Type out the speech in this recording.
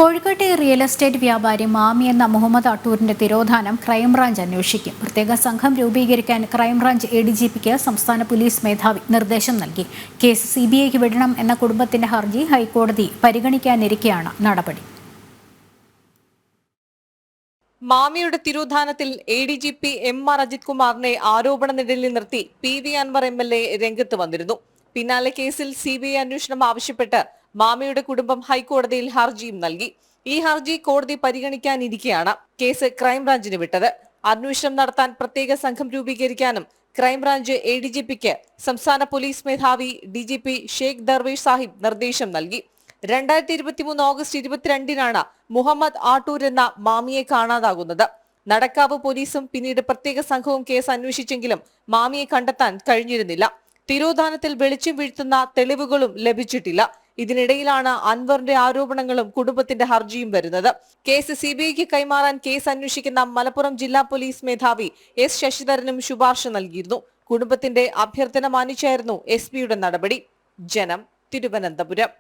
കോഴിക്കോട്ടെ real estate വ്യാപാരി മാമി എന്ന മുഹമ്മദ് അട്ടൂരിന്റെ തിരോധാനം ക്രൈംബ്രാഞ്ച് അന്വേഷിക്കും. പ്രത്യേക സംഘം രൂപീകരിക്കാൻ ക്രൈംബ്രാഞ്ച് എഡിജിപിക്ക് സംസ്ഥാന പോലീസ് മേധാവി നിർദ്ദേശം നൽകി. കേസ് സിബിഐക്ക് വിടണം എന്ന കുടുംബത്തിന്റെ ഹർജി ഹൈക്കോടതി പരിഗണിക്കാനിരിക്കെയാണ് നടപടി. മാമിയുടെ തിരോധാനത്തിൽ എഡിജിപി എം.ആർ. അജിത് കുമാറിനെ ആരോപണ നിഴലിൽ നിർത്തി പി.വി. അൻവർ എം.എൽ.എ രംഗത്ത് വന്നിരുന്നു. പിന്നാലെ കേസിൽ സിബിഐ അന്വേഷണം ആവശ്യപ്പെട്ട് മാമിയുടെ കുടുംബം ഹൈക്കോടതിയിൽ ഹർജിയും നൽകി. ഈ ഹർജി കോടതി പരിഗണിക്കാനിരിക്കെയാണ് കേസ് ക്രൈംബ്രാഞ്ചിന് വിട്ടത്. അന്വേഷണം നടത്താൻ പ്രത്യേക സംഘം രൂപീകരിക്കാനും ക്രൈംബ്രാഞ്ച് എഡിജിപിക്ക് സംസ്ഥാന പോലീസ് മേധാവി ഡിജിപി ഷെയ്ഖ് ദർവേഷ് സാഹിബ് നിർദ്ദേശം നൽകി. 2023 ഓഗസ്റ്റ് 22-നാണ് മുഹമ്മദ് ആട്ടൂർ എന്ന മാമിയെ കാണാതാകുന്നത്. നടക്കാവ് പോലീസും പിന്നീട് പ്രത്യേക സംഘവും കേസ് അന്വേഷിച്ചെങ്കിലും മാമിയെ കണ്ടെത്താൻ കഴിഞ്ഞിരുന്നില്ല. തിരോധാനത്തിൽ വെളിച്ചം വീഴ്ത്തുന്ന തെളിവുകളും ലഭിച്ചിട്ടില്ല. ഇതിനിടയിലാണ് അൻവറിന്റെ ആരോപണങ്ങളും കുടുംബത്തിന്റെ ഹർജിയും വരുന്നത്. കേസ് സിബിഐക്ക് കൈമാറാൻ കേസ് അന്വേഷിക്കുന്ന മലപ്പുറം ജില്ലാ പോലീസ് മേധാവി എസ് ശശിധരനും ശുപാർശ നൽകിയിരുന്നു. കുടുംബത്തിന്റെ അഭ്യർത്ഥന മാനിച്ചായിരുന്നു എസ് പിയുടെ നടപടി. ജനം, തിരുവനന്തപുരം.